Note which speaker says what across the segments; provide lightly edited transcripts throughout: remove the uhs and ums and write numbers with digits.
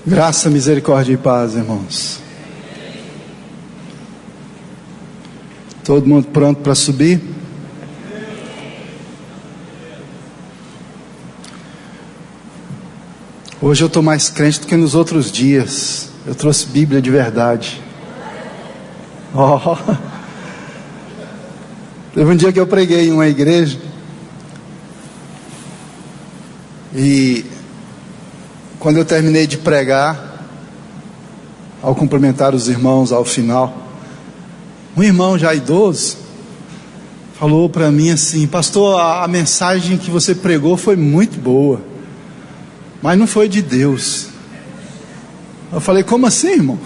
Speaker 1: Graça, misericórdia e paz, irmãos. Todo mundo pronto para subir? Hoje eu estou mais crente do que nos outros dias. Eu trouxe Bíblia de verdade. Teve um dia que eu preguei em uma igreja e quando eu terminei de pregar, ao cumprimentar os irmãos ao final, um irmão já idoso falou para mim assim: pastor, a mensagem que você pregou foi muito boa, mas não foi de Deus. Eu falei: como assim, irmão?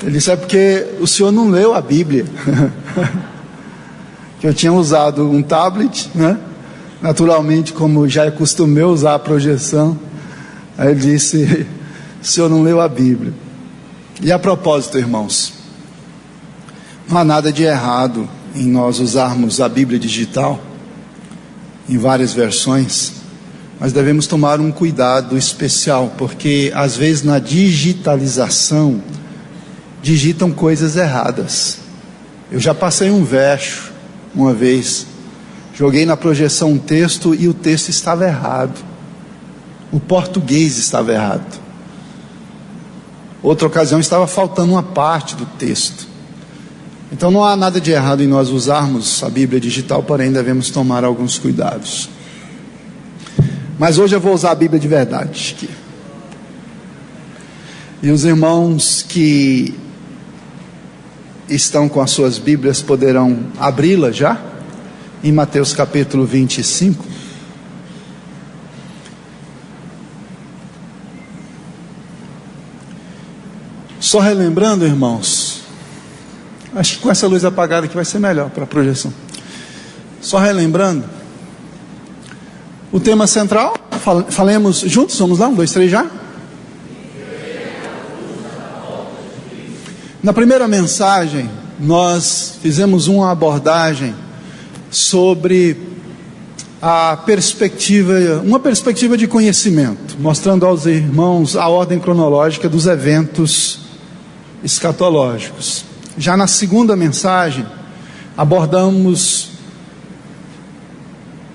Speaker 1: Ele disse: é porque o senhor não leu a Bíblia. Que eu tinha usado um tablet, né? Naturalmente, como já é costume eu usar a projeção. Aí ele disse: o senhor não leu a Bíblia. E a propósito, irmãos, não há nada de errado em nós usarmos a Bíblia digital em várias versões, mas devemos tomar um cuidado especial, porque às vezes na digitalização digitam coisas erradas. Eu já passei um verso uma vez, joguei na projeção um texto e o texto estava errado, o português estava errado. Outra ocasião estava faltando uma parte do texto. Então não há nada de errado em nós usarmos a Bíblia digital, porém devemos tomar alguns cuidados. Mas hoje eu vou usar a Bíblia de verdade aqui. E os irmãos que estão com as suas Bíblias poderão abri-la já, em Mateus capítulo 25. Só relembrando, irmãos, acho que com essa luz apagada aqui vai ser melhor para a projeção. Só relembrando, o tema central, falemos juntos, vamos lá, 1, 2, 3 já? Na primeira mensagem, nós fizemos uma abordagem sobre uma perspectiva de conhecimento, mostrando aos irmãos a ordem cronológica dos eventos escatológicos. Já na segunda mensagem, abordamos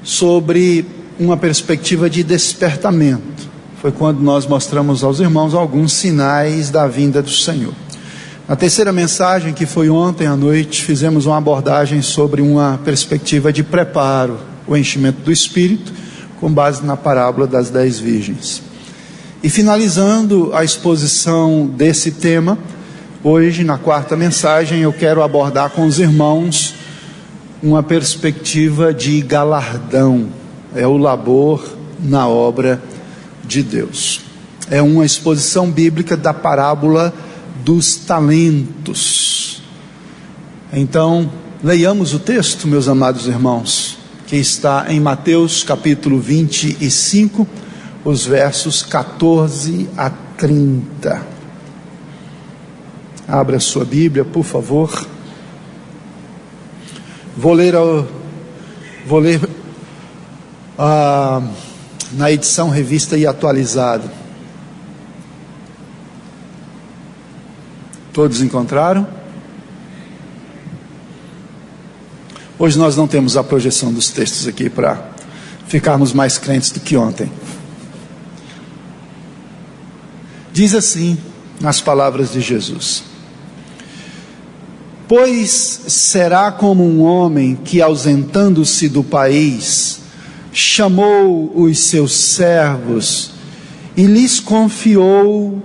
Speaker 1: sobre uma perspectiva de despertamento. Foi quando nós mostramos aos irmãos alguns sinais da vinda do Senhor. Na terceira mensagem, que foi ontem à noite, fizemos uma abordagem sobre uma perspectiva de preparo, o enchimento do Espírito, com base na parábola das 10 virgens. E finalizando a exposição desse tema, hoje, na quarta mensagem, eu quero abordar com os irmãos uma perspectiva de galardão. É o labor na obra de Deus. É uma exposição bíblica da parábola dos talentos. Então, leiamos o texto, meus amados irmãos, que está em Mateus capítulo 25, os versos 14 a 30. Abra a sua Bíblia, por favor. Vou ler na edição revista e atualizada. Todos encontraram? Hoje nós não temos a projeção dos textos aqui para ficarmos mais crentes do que ontem. Diz assim, nas palavras de Jesus: pois será como um homem que, ausentando-se do país, chamou os seus servos e lhes confiou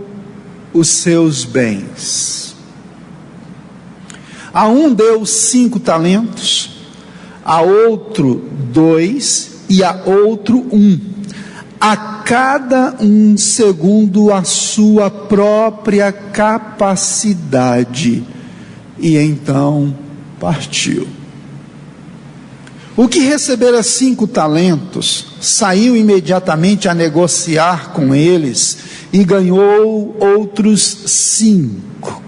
Speaker 1: os seus bens. A um deu 5 talentos, a outro 2 e a outro 1, a cada um segundo a sua própria capacidade, e então partiu. O que recebera 5 talentos, saiu imediatamente a negociar com eles, e ganhou outros 5.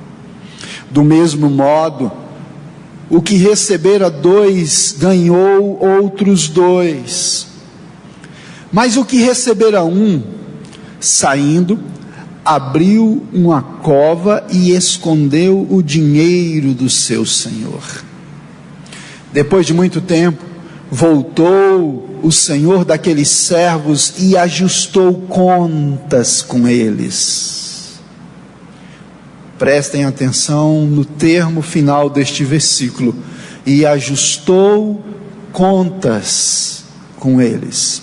Speaker 1: Do mesmo modo, o que recebera 2, ganhou outros 2. Mas o que recebera 1, Saindo, abriu uma cova e escondeu o dinheiro do seu senhor. Depois de muito tempo, voltou o senhor daqueles servos e ajustou contas com eles. Prestem atenção no termo final deste versículo: e ajustou contas com eles.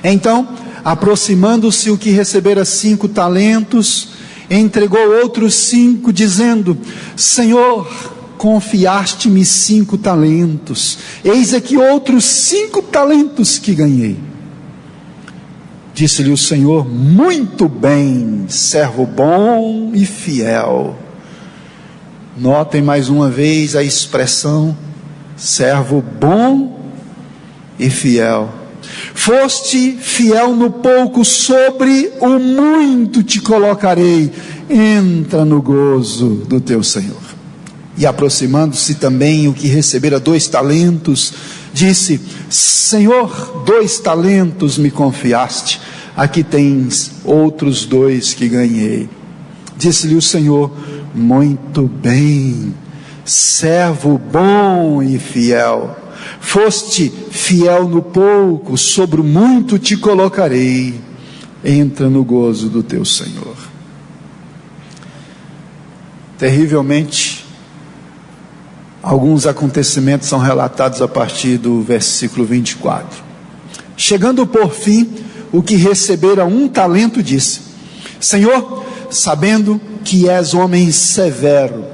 Speaker 1: Então, aproximando-se o que recebera 5 talentos, entregou outros 5, dizendo: Senhor, confiaste-me 5 talentos, eis aqui outros 5 talentos que ganhei. Disse-lhe o Senhor: muito bem, servo bom e fiel. Notem mais uma vez a expressão servo bom e fiel. Foste fiel no pouco, sobre o muito te colocarei, entra no gozo do teu Senhor. E aproximando-se também o que recebera 2 talentos, disse: Senhor, 2 talentos me confiaste, aqui tens outros 2 que ganhei. Disse-lhe o Senhor: muito bem, servo bom e fiel. Foste fiel no pouco, sobre o muito te colocarei, entra no gozo do teu Senhor. Terrivelmente, alguns acontecimentos são relatados a partir do versículo 24. Chegando por fim, o que recebera 1 talento disse: Senhor, sabendo que és homem severo.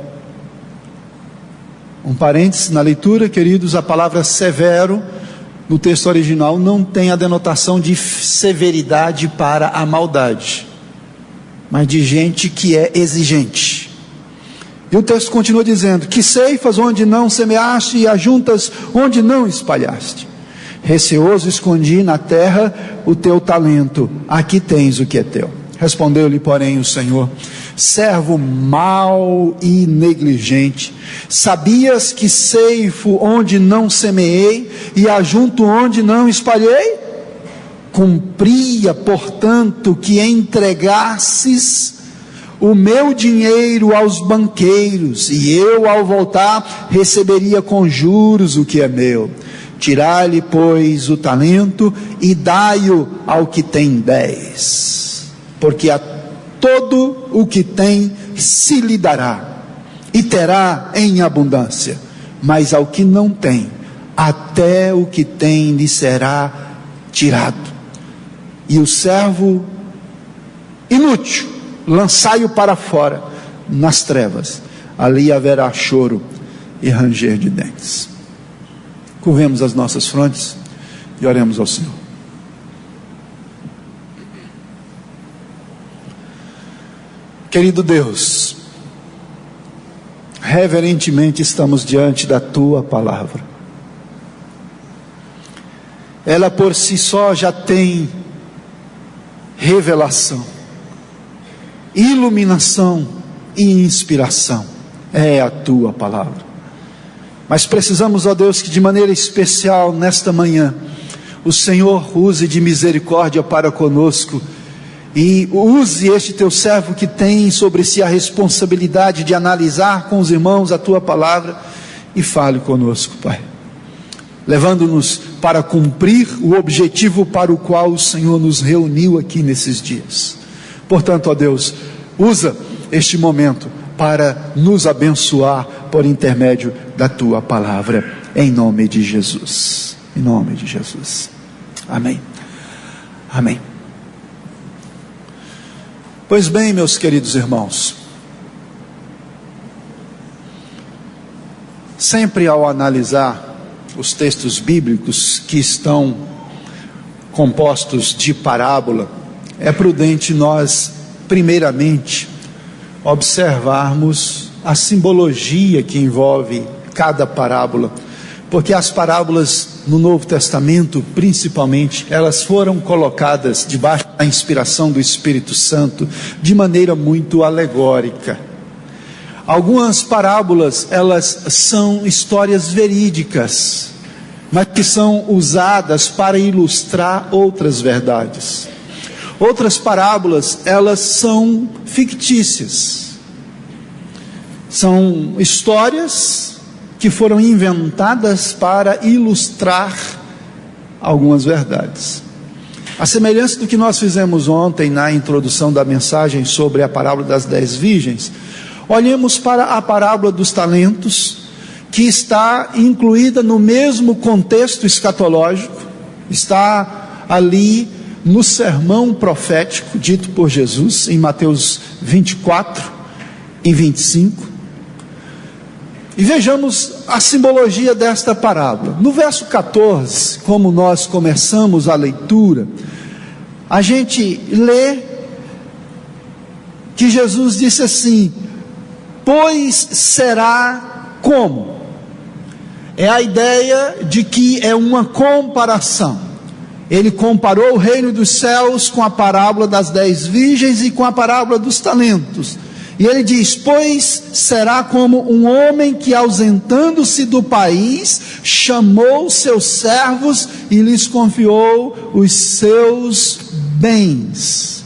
Speaker 1: Um parênteses na leitura, queridos: a palavra severo no texto original não tem a denotação de severidade para a maldade, mas de gente que é exigente. E o texto continua dizendo: que ceifas onde não semeaste e ajuntas onde não espalhaste. Receoso escondi na terra o teu talento, aqui tens o que é teu. Respondeu-lhe, porém, o Senhor: servo mau e negligente, sabias que ceifo onde não semeei e ajunto onde não espalhei? Cumpria, portanto, que entregasses o meu dinheiro aos banqueiros, e eu, ao voltar, receberia com juros o que é meu. Tirai-lhe, pois, o talento e dai-o ao que tem 10. Porque a todo o que tem se lhe dará, e terá em abundância. Mas ao que não tem, até o que tem lhe será tirado. E o servo inútil, lançai-o para fora, nas trevas. Ali haverá choro e ranger de dentes. Curvemos as nossas frontes e oremos ao Senhor. Querido Deus, reverentemente estamos diante da Tua palavra. Ela por si só já tem revelação, iluminação e inspiração. É a Tua palavra. Mas precisamos, ó Deus, que de maneira especial nesta manhã o Senhor use de misericórdia para conosco e use este teu servo que tem sobre si a responsabilidade de analisar com os irmãos a tua palavra, e fale conosco, Pai, levando-nos para cumprir o objetivo para o qual o Senhor nos reuniu aqui nesses dias. Portanto, ó Deus, usa este momento para nos abençoar por intermédio da tua palavra, em nome de Jesus. Em nome de Jesus. Amém. Amém. Pois bem, meus queridos irmãos, sempre ao analisar os textos bíblicos que estão compostos de parábola, é prudente nós, primeiramente, observarmos a simbologia que envolve cada parábola, porque as parábolas no Novo Testamento, principalmente, elas foram colocadas debaixo da inspiração do Espírito Santo de maneira muito alegórica. Algumas parábolas, elas são histórias verídicas, mas que são usadas para ilustrar outras verdades. Outras parábolas, elas são fictícias. São histórias que foram inventadas para ilustrar algumas verdades. A semelhança do que nós fizemos ontem na introdução da mensagem sobre a parábola das 10 virgens, olhemos para a parábola dos talentos, que está incluída no mesmo contexto escatológico, está ali no sermão profético dito por Jesus em Mateus 24 e 25. E vejamos a simbologia desta parábola. No verso 14, como nós começamos a leitura, a gente lê que Jesus disse assim: pois será como? É a ideia de que é uma comparação. Ele comparou o reino dos céus com a parábola das 10 virgens e com a parábola dos talentos. E ele diz: pois será como um homem que, ausentando-se do país, chamou seus servos e lhes confiou os seus bens.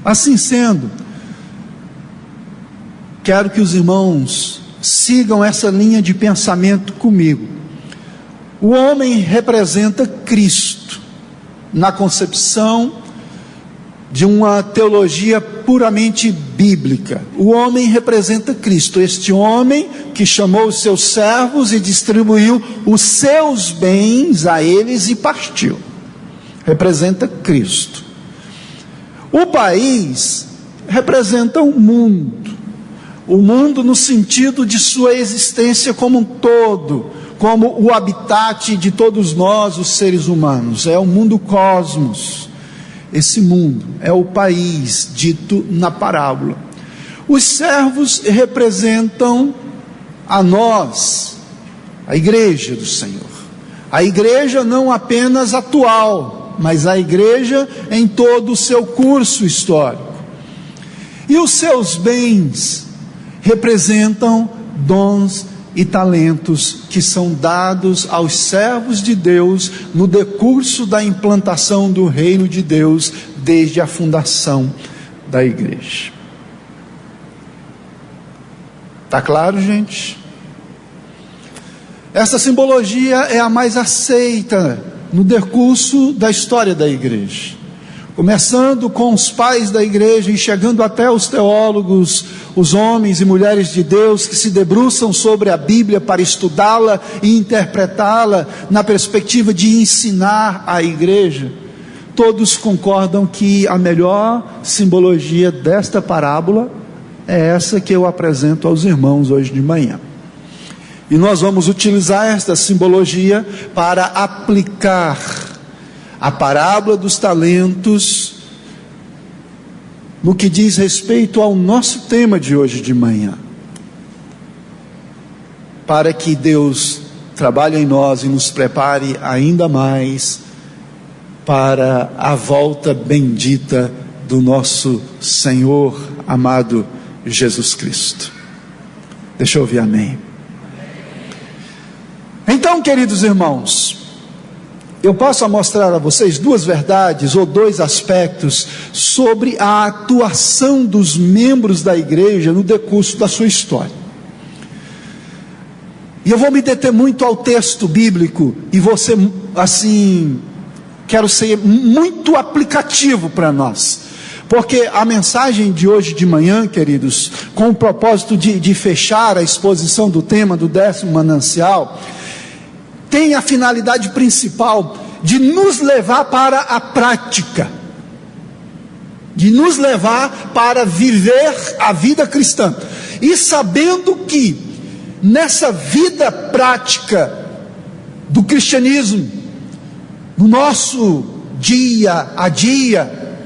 Speaker 1: Assim sendo, quero que os irmãos sigam essa linha de pensamento comigo. O homem representa Cristo, na concepção de uma teologia puramente bíblica. O homem representa Cristo, este homem que chamou os seus servos e distribuiu os seus bens a eles e partiu. Representa Cristo. O país representa o mundo no sentido de sua existência como um todo, como o habitat de todos nós, os seres humanos. É o mundo cosmos. Esse mundo é o país dito na parábola. Os servos representam a nós, a igreja do Senhor. A igreja não apenas atual, mas a igreja em todo o seu curso histórico. E os seus bens representam dons e talentos que são dados aos servos de Deus no decurso da implantação do reino de Deus desde a fundação da igreja. Está claro, gente? Essa simbologia é a mais aceita no decurso da história da igreja, começando com os pais da igreja e chegando até os teólogos, os homens e mulheres de Deus que se debruçam sobre a Bíblia para estudá-la e interpretá-la na perspectiva de ensinar a igreja. Todos concordam que a melhor simbologia desta parábola é essa que eu apresento aos irmãos hoje de manhã. E nós vamos utilizar esta simbologia para aplicar a parábola dos talentos no que diz respeito ao nosso tema de hoje de manhã, para que Deus trabalhe em nós e nos prepare ainda mais para a volta bendita do nosso Senhor amado Jesus Cristo. Deixa eu ouvir amém. Então, queridos irmãos, eu passo a mostrar a vocês duas verdades ou dois aspectos sobre a atuação dos membros da igreja no decurso da sua história. E eu vou me deter muito ao texto bíblico e vou ser, assim, quero ser muito aplicativo para nós. Porque a mensagem de hoje de manhã, queridos, com o propósito de fechar a exposição do tema do 10º manancial, tem a finalidade principal de nos levar para a prática, de nos levar para viver a vida cristã, e sabendo que nessa vida prática do cristianismo, no nosso dia a dia,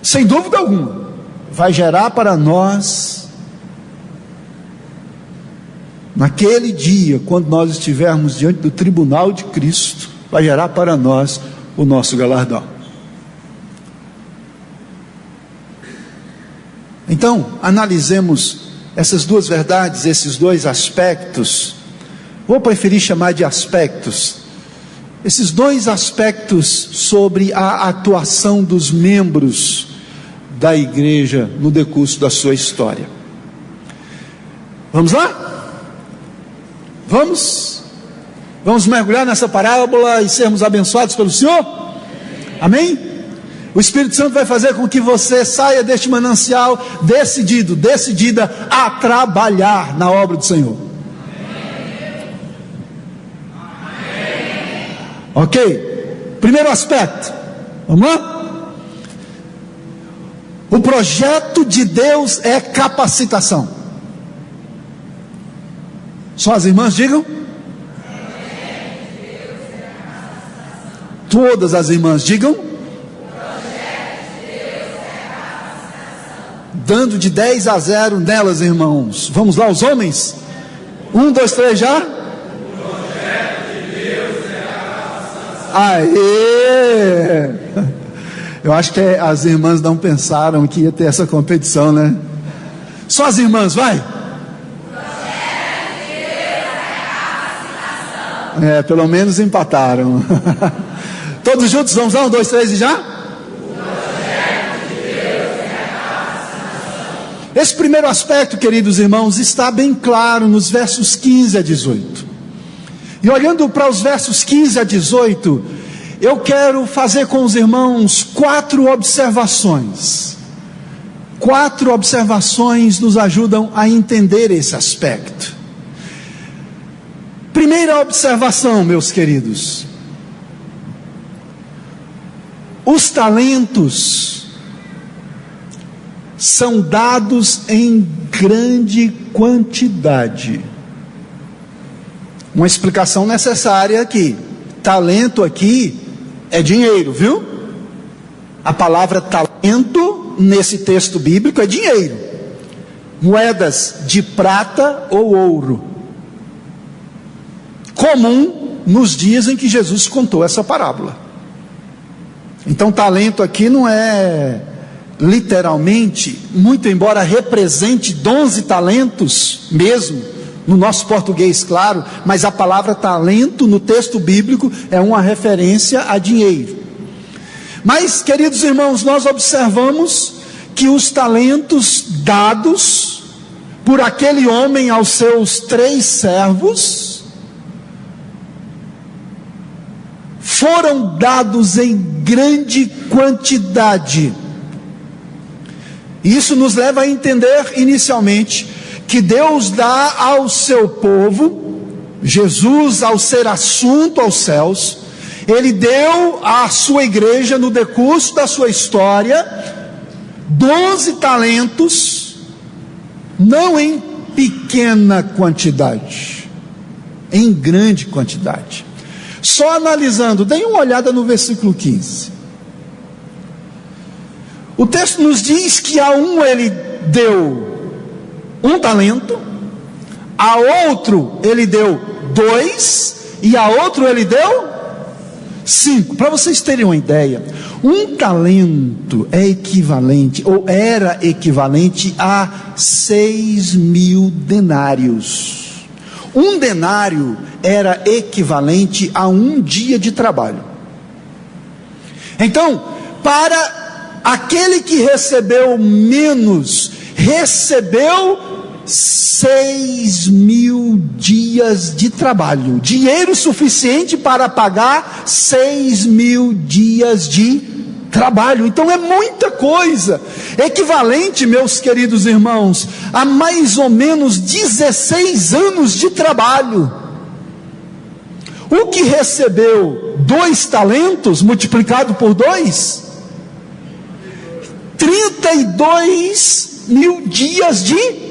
Speaker 1: sem dúvida alguma, vai gerar para nós, naquele dia, quando nós estivermos diante do tribunal de Cristo, vai gerar para nós o nosso galardão. Então, analisemos essas duas verdades, esses dois aspectos. Vou preferir chamar de aspectos, esses dois aspectos sobre a atuação dos membros da igreja no decurso da sua história. Vamos lá? Vamos mergulhar nessa parábola e sermos abençoados pelo Senhor? Amém? O Espírito Santo vai fazer com que você saia deste manancial decidida a trabalhar na obra do Senhor. Ok? Primeiro aspecto, vamos lá? O projeto de Deus é capacitação. Só as irmãs digam. Todas as irmãs digam. Dando de 10-0 nelas, irmãos. Vamos lá, os homens? 1, 2, 3, já? Aê! Eu acho que as irmãs não pensaram que ia ter essa competição, né? Só as irmãs, vai! Pelo menos empataram. Todos juntos, vamos lá, 1, 2, 3 e já? Esse primeiro aspecto, queridos irmãos, está bem claro nos versos 15 a 18. E olhando para os versos 15 a 18, eu quero fazer com os irmãos 4 observações. 4 observações nos ajudam a entender esse aspecto. Primeira observação, meus queridos. Os talentos são dados em grande quantidade. Uma explicação necessária aqui. Talento aqui é dinheiro, viu? A palavra talento nesse texto bíblico é dinheiro. Moedas de prata ou ouro. Comum nos dias em que Jesus contou essa parábola. Então talento aqui não é literalmente, muito embora represente dons e talentos mesmo, no nosso português, claro, mas a palavra talento no texto bíblico é uma referência a dinheiro. Mas, queridos irmãos, nós observamos que os talentos dados por aquele homem aos seus 3 servos foram dados em grande quantidade. Isso nos leva a entender inicialmente que Deus dá ao seu povo, Jesus ao ser assunto aos céus, Ele deu à sua igreja no decurso da sua história 12 talentos, não em pequena quantidade, em grande quantidade. Só analisando, deem uma olhada no versículo 15. O texto nos diz que a um ele deu 1 talento, a outro ele deu 2, e a outro ele deu 5. Para vocês terem uma ideia, 1 talento é equivalente, ou era equivalente a 6.000 denários. 1 denário era equivalente a 1 dia de trabalho. Então, para aquele que recebeu menos, recebeu 6.000 dias de trabalho, dinheiro suficiente para pagar 6.000 dias de trabalho. Então é muita coisa, equivalente, meus queridos irmãos, a mais ou menos 16 anos de trabalho. O que recebeu 2 talentos multiplicado por 2, 32.000 dias de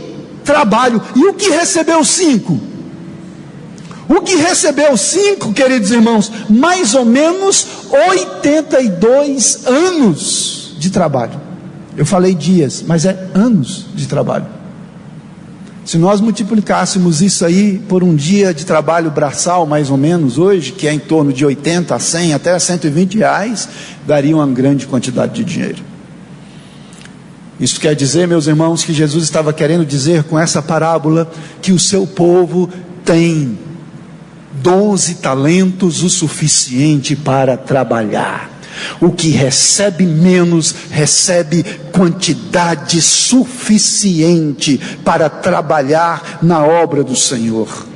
Speaker 1: trabalho. E o que recebeu 5? O que recebeu 5, queridos irmãos, mais ou menos 82 anos de trabalho. Eu falei dias, mas é anos de trabalho. Se nós multiplicássemos isso aí por um dia de trabalho braçal, mais ou menos hoje, que é em torno de 80 a 100 até 120 reais, daria uma grande quantidade de dinheiro. Isso quer dizer, meus irmãos, que Jesus estava querendo dizer com essa parábola que o seu povo tem dons e talentos o suficiente para trabalhar. O que recebe menos, recebe quantidade suficiente para trabalhar na obra do Senhor.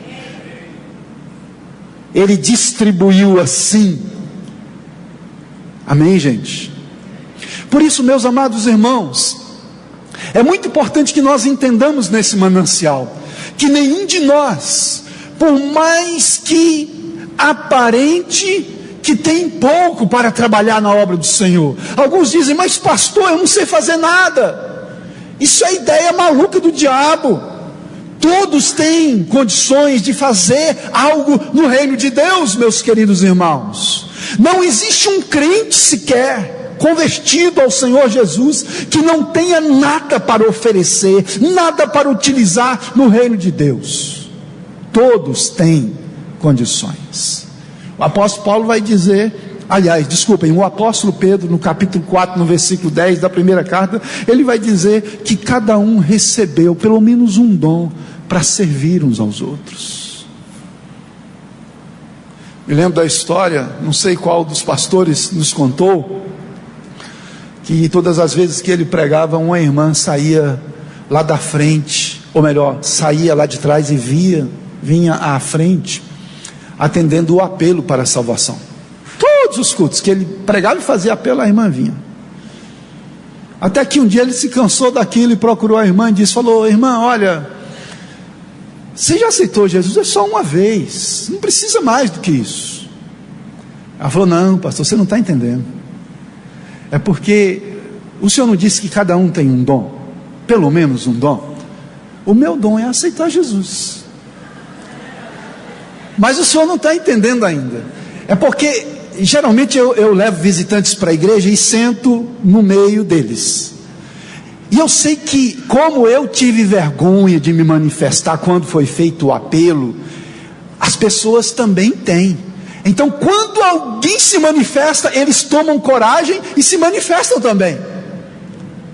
Speaker 1: Ele distribuiu assim. Amém, gente? Por isso, meus amados irmãos, é muito importante que nós entendamos nesse manancial, que nenhum de nós, por mais que aparente que tem pouco para trabalhar na obra do Senhor. Alguns dizem, mas pastor, eu não sei fazer nada. Isso é ideia maluca do diabo. Todos têm condições de fazer algo no reino de Deus, meus queridos irmãos. Não existe um crente sequer convertido ao Senhor Jesus que não tenha nada para oferecer, nada para utilizar no reino de Deus. Todos têm condições. O apóstolo Paulo vai dizer, o apóstolo Pedro, no capítulo 4, no versículo 10 da primeira carta, ele vai dizer que cada um recebeu pelo menos um dom para servir uns aos outros. Me lembro da história, não sei qual dos pastores nos contou, que todas as vezes que ele pregava, uma irmã saía lá da frente, ou melhor, saía lá de trás e vinha à frente, atendendo o apelo para a salvação. Todos os cultos que ele pregava e fazia apelo, a irmã vinha. Até que um dia ele se cansou daquilo e procurou a irmã e falou, irmã, olha, você já aceitou Jesus? É só uma vez, não precisa mais do que isso. Ela falou, não pastor, você não está entendendo. É porque o senhor não disse que cada um tem um dom, pelo menos um dom. O meu dom é aceitar Jesus. Mas o senhor não está entendendo ainda. É porque geralmente eu levo visitantes para a igreja e sento no meio deles. E eu sei que, como eu tive vergonha de me manifestar quando foi feito o apelo, as pessoas também têm. Então, quando alguém se manifesta, eles tomam coragem e se manifestam também.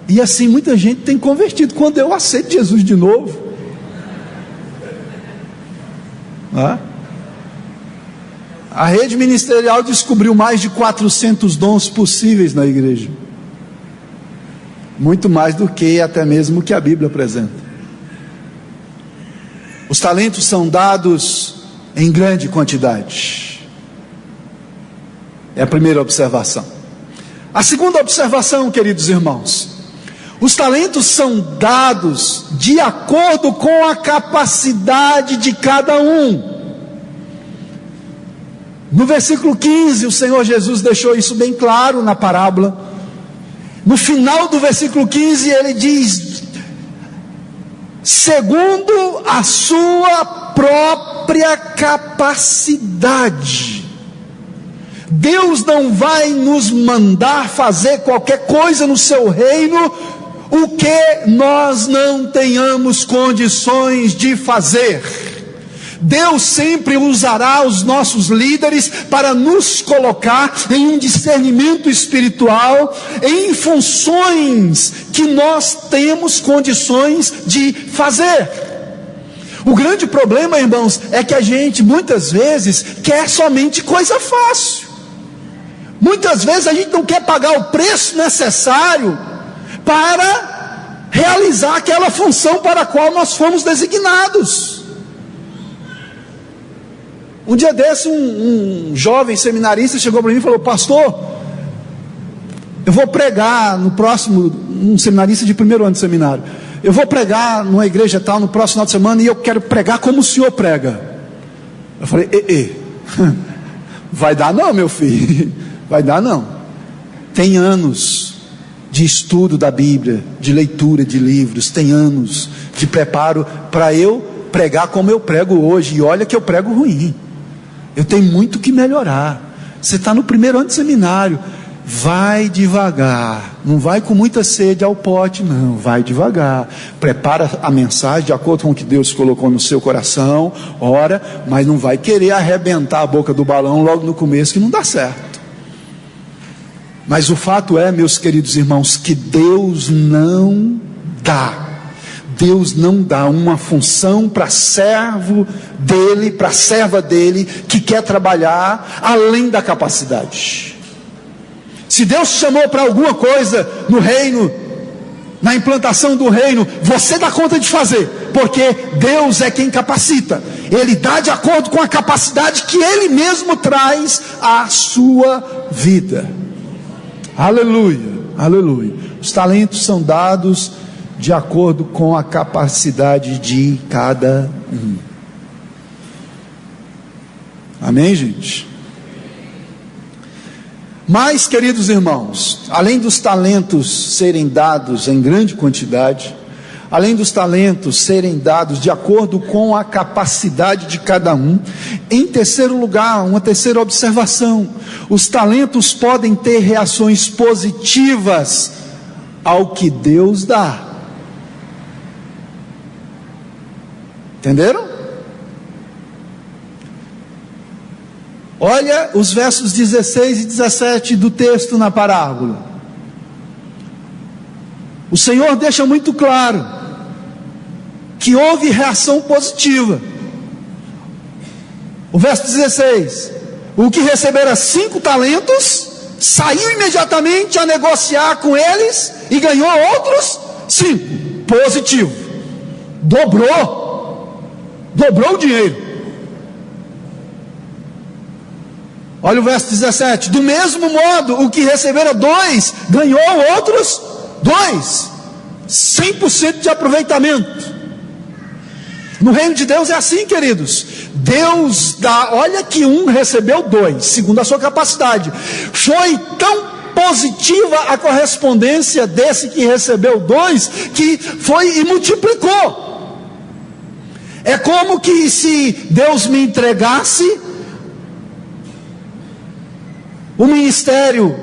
Speaker 1: E assim muita gente tem convertido quando eu aceito Jesus de novo. A rede ministerial descobriu mais de 400 dons possíveis na igreja. Muito mais do que até mesmo que a Bíblia apresenta. Os talentos são dados em grande quantidade. É a primeira observação. A segunda observação, queridos irmãos, os talentos são dados de acordo com a capacidade de cada um. No versículo 15, o Senhor Jesus deixou isso bem claro na parábola. No final do versículo 15, ele diz, segundo a sua própria capacidade. Deus não vai nos mandar fazer qualquer coisa no seu reino, o que nós não tenhamos condições de fazer. Deus sempre usará os nossos líderes para nos colocar em um discernimento espiritual, em funções que nós temos condições de fazer. O grande problema, irmãos, é que a gente muitas vezes quer somente coisa fácil. Muitas vezes a gente não quer pagar o preço necessário para realizar aquela função para a qual nós fomos designados. Um dia desse, um jovem seminarista chegou para mim e falou, pastor, eu vou pregar no próximo, um seminarista de primeiro ano de seminário, eu vou pregar numa igreja tal no próximo final de semana e eu quero pregar como o senhor prega. Eu falei, vai dar não, meu filho, vai dar não. Tem anos de estudo da Bíblia, de leitura de livros, tem anos de preparo para eu pregar como eu prego hoje, e olha que eu prego ruim. Eu tenho muito que melhorar. Você está no primeiro ano de seminário, vai devagar, não vai com muita sede ao pote, não, vai devagar, prepara a mensagem de acordo com o que Deus colocou no seu coração, ora, mas não vai querer arrebentar a boca do balão logo no começo, que não dá certo. Mas o fato é, meus queridos irmãos, que Deus não dá, Deus não dá uma função para servo dele, para serva dele, que quer trabalhar além da capacidade. Se Deus te chamou para alguma coisa no reino, na implantação do reino, você dá conta de fazer, porque Deus é quem capacita. Ele dá de acordo com a capacidade que Ele mesmo traz à sua vida. Aleluia, aleluia. Os talentos são dados de acordo com a capacidade de cada um. Amém, gente? Mas, queridos irmãos, além dos talentos serem dados em grande quantidade, além dos talentos serem dados de acordo com a capacidade de cada um, em terceiro lugar, uma terceira observação: os talentos podem ter reações positivas ao que Deus dá. Entenderam? Olha os versos 16 e 17 do texto na parábola. O Senhor deixa muito claro que houve reação positiva. O verso 16: o que recebera 5 talentos, saiu imediatamente a negociar com eles e ganhou outros 5. Positivo. Dobrou o dinheiro. Olha o verso 17: do mesmo modo, o que recebera 2, ganhou outros 2. 100% de aproveitamento. No reino de Deus é assim, queridos. Deus dá, olha que um recebeu 2, segundo a sua capacidade. Foi tão positiva a correspondência desse que recebeu 2, que foi e multiplicou. É como que se Deus me entregasse o ministério,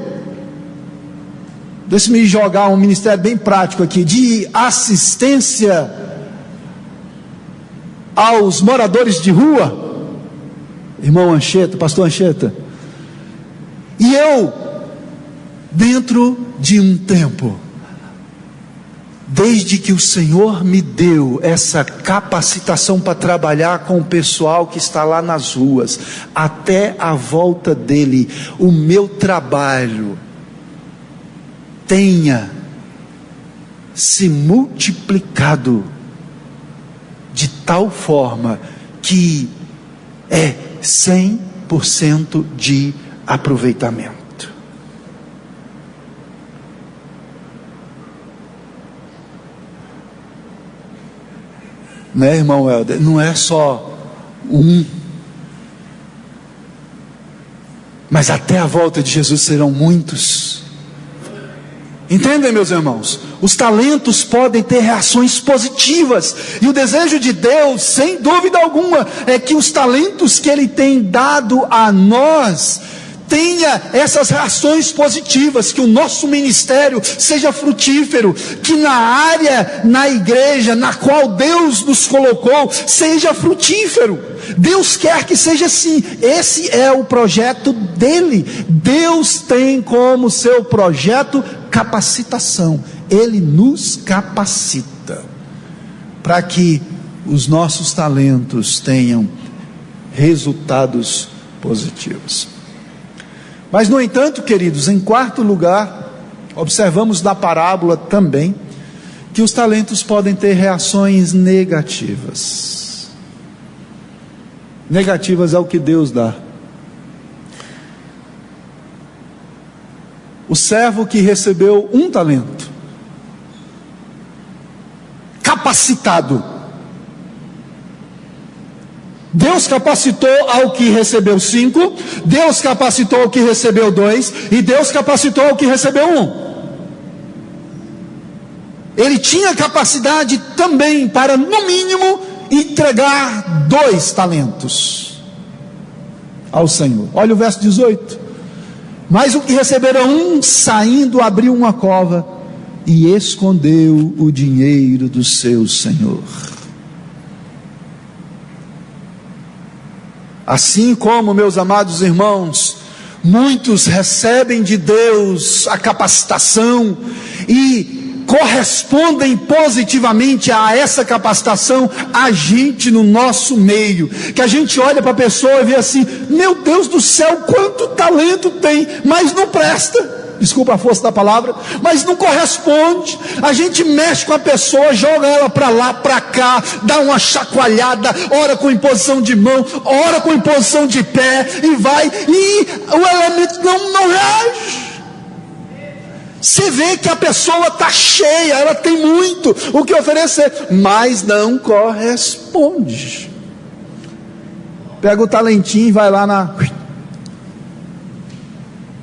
Speaker 1: deixa-me jogar um ministério bem prático aqui, de assistência aos moradores de rua, irmão Ancheta, pastor Ancheta, e eu, dentro de um tempo, desde que o Senhor me deu essa capacitação para trabalhar com o pessoal que está lá nas ruas, até a volta dele, o meu trabalho tenha se multiplicado de tal forma que é 100% de aproveitamento. Né, irmão Helder? Não é só um, mas até a volta de Jesus serão muitos. Entendem, meus irmãos? Os talentos podem ter reações positivas, e o desejo de Deus, sem dúvida alguma, é que os talentos que Ele tem dado a nós tenha essas reações positivas, que o nosso ministério seja frutífero, que na área, na igreja, na qual Deus nos colocou, seja frutífero. Deus quer que seja assim. Esse é o projeto dele. Deus tem como seu projeto capacitação. Ele nos capacita para que os nossos talentos tenham resultados positivos. Mas, no entanto, queridos, em quarto lugar, observamos na parábola também que os talentos podem ter reações negativas. Negativas ao que Deus dá. O servo que recebeu 1 talento, capacitado, Deus capacitou ao que recebeu 5, Deus capacitou ao que recebeu 2, e Deus capacitou ao que recebeu 1. Ele tinha capacidade também para, no mínimo, entregar 2 talentos ao Senhor. Olha o verso 18: mas o que recebera 1, saindo, abriu uma cova e escondeu o dinheiro do seu senhor. Assim como, meus amados irmãos, muitos recebem de Deus a capacitação e correspondem positivamente a essa capacitação, a gente no nosso meio, que a gente olha para a pessoa e vê assim: meu Deus do céu, quanto talento tem, mas não presta. Desculpa a força da palavra, mas não corresponde. A gente mexe com a pessoa, joga ela para lá, para cá, dá uma chacoalhada, ora com imposição de mão, ora com imposição de pé, e vai, e o elemento não reage. Você vê que a pessoa está cheia, ela tem muito o que oferecer, mas não corresponde. Pega o talentinho e vai lá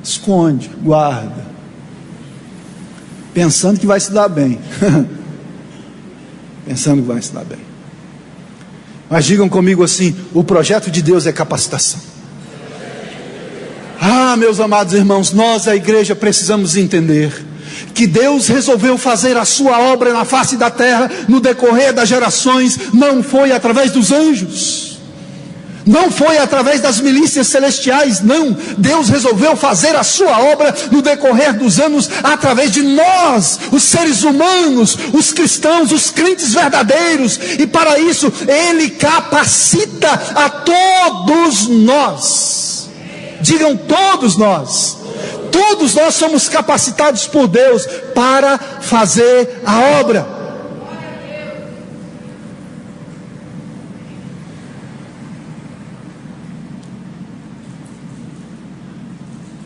Speaker 1: esconde, guarda, pensando que vai se dar bem. Pensando que vai se dar bem. Mas digam comigo assim: o projeto de Deus é capacitação. Meus amados irmãos, nós, a igreja, precisamos entender que Deus resolveu fazer a sua obra na face da terra, no decorrer das gerações, não foi através dos anjos, não foi através das milícias celestiais, não. Deus resolveu fazer a sua obra no decorrer dos anos, através de nós, os seres humanos, os cristãos, os crentes verdadeiros, e para isso Ele capacita a todos nós. Digam: todos nós. Todos nós somos capacitados por Deus para fazer a obra.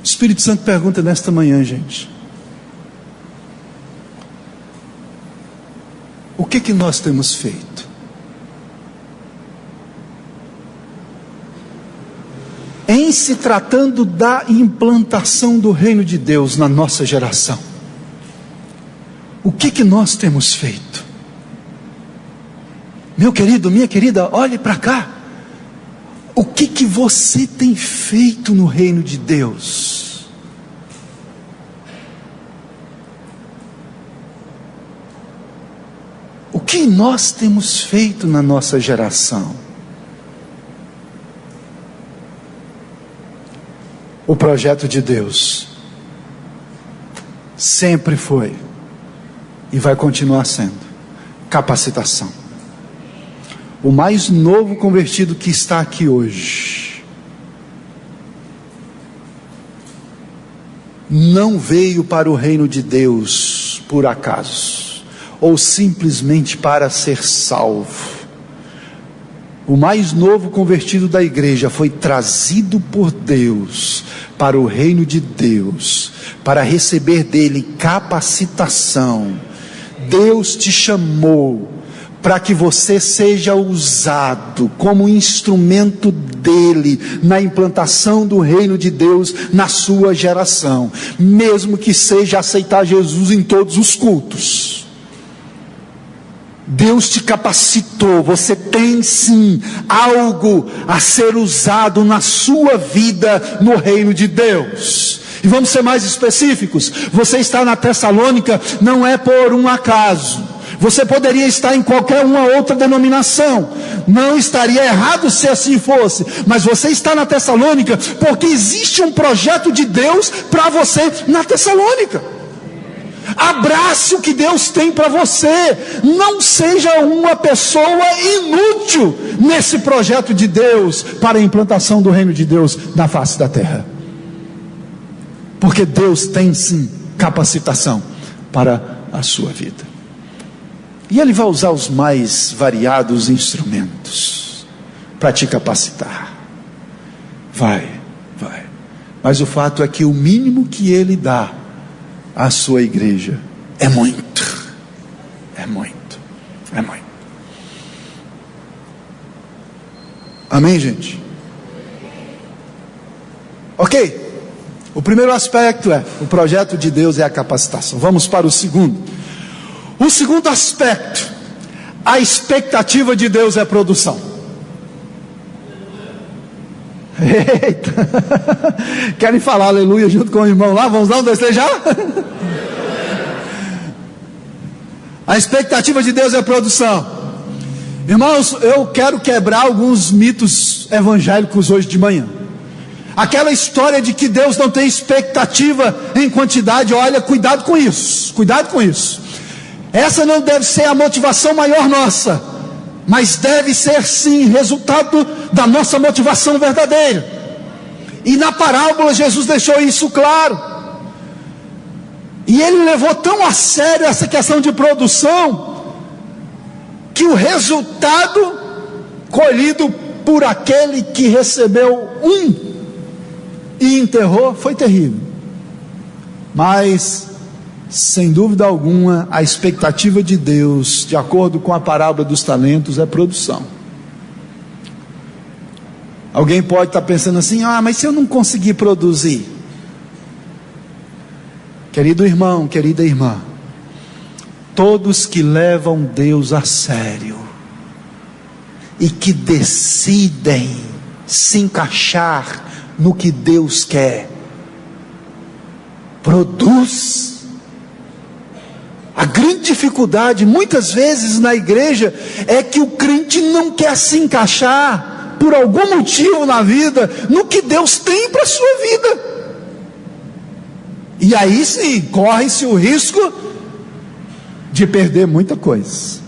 Speaker 1: O Espírito Santo pergunta nesta manhã, gente: o que nós temos feito? Em se tratando da implantação do reino de Deus na nossa geração, o que nós temos feito? Meu querido, minha querida, olhe para cá. O que você tem feito no reino de Deus? O que nós temos feito na nossa geração? O projeto de Deus sempre foi e vai continuar sendo capacitação. O mais novo convertido que está aqui hoje não veio para o reino de Deus por acaso, ou simplesmente para ser salvo. O mais novo convertido da igreja foi trazido por Deus para o reino de Deus, para receber dele capacitação. Deus te chamou para que você seja usado como instrumento dele na implantação do reino de Deus na sua geração, mesmo que seja aceitar Jesus em todos os cultos. Deus te capacitou, você tem sim algo a ser usado na sua vida no reino de Deus. E vamos ser mais específicos: você está na Tessalônica não é por um acaso. Você poderia estar em qualquer uma outra denominação, não estaria errado se assim fosse, mas você está na Tessalônica porque existe um projeto de Deus para você na Tessalônica. Abrace o que Deus tem para você. Não seja uma pessoa inútil nesse projeto de Deus para a implantação do reino de Deus na face da terra, porque Deus tem sim capacitação para a sua vida, e Ele vai usar os mais variados instrumentos para te capacitar. Vai. Mas o fato é que o mínimo que Ele dá à sua igreja é muito. Amém, gente? Ok. O primeiro aspecto é: o projeto de Deus é a capacitação. Vamos para o segundo. O segundo aspecto: a expectativa de Deus é a produção. Eita! Querem falar aleluia junto com o irmão lá? Vamos lá, 1, 2, 3, já? A expectativa de Deus é a produção. Irmãos, eu quero quebrar alguns mitos evangélicos hoje de manhã. Aquela história de que Deus não tem expectativa em quantidade, olha, cuidado com isso. Essa não deve ser a motivação maior nossa, mas deve ser sim resultado da nossa motivação verdadeira. E na parábola Jesus deixou isso claro. E ele levou tão a sério essa questão de produção, que o resultado colhido por aquele que recebeu e enterrou foi terrível. Mas sem dúvida alguma, a expectativa de Deus, de acordo com a parábola dos talentos, é produção. Alguém pode estar pensando assim: mas se eu não conseguir produzir? Querido irmão, querida irmã, todos que levam Deus a sério e que decidem se encaixar no que Deus quer, produz. A grande dificuldade muitas vezes na igreja é que o crente não quer se encaixar por algum motivo na vida no que Deus tem para a sua vida. E aí sim, corre-se o risco de perder muita coisa.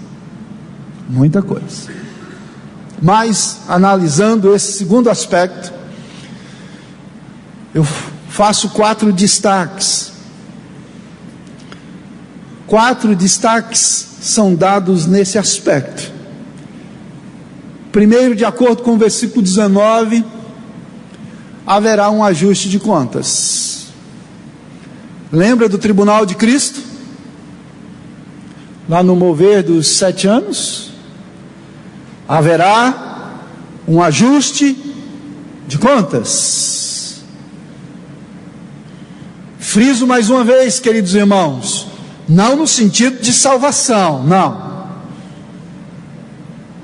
Speaker 1: Muita coisa. Mas, analisando esse segundo aspecto, eu faço 4 destaques. 4 destaques são dados nesse aspecto. Primeiro, de acordo com o versículo 19, haverá um ajuste de contas. Lembra do tribunal de Cristo? Lá no mover dos 7 anos? Haverá um ajuste de contas. Friso mais uma vez, queridos irmãos, não no sentido de salvação, não.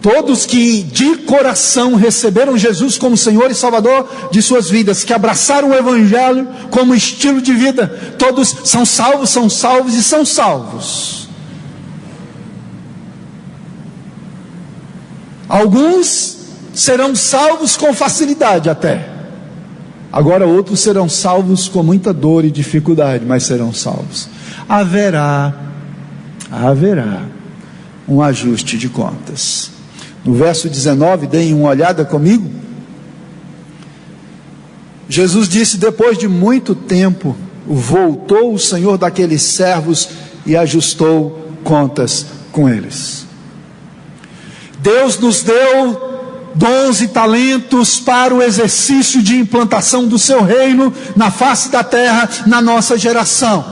Speaker 1: Todos que de coração receberam Jesus como Senhor e Salvador de suas vidas, que abraçaram o Evangelho como estilo de vida, todos são salvos e são salvos. Alguns serão salvos com facilidade até. Agora outros serão salvos com muita dor e dificuldade, mas serão salvos. Haverá um ajuste de contas. No verso 19, deem uma olhada comigo. Jesus disse: depois de muito tempo, voltou o Senhor daqueles servos e ajustou contas com eles. Deus nos deu dons e talentos para o exercício de implantação do seu reino na face da terra, na nossa geração.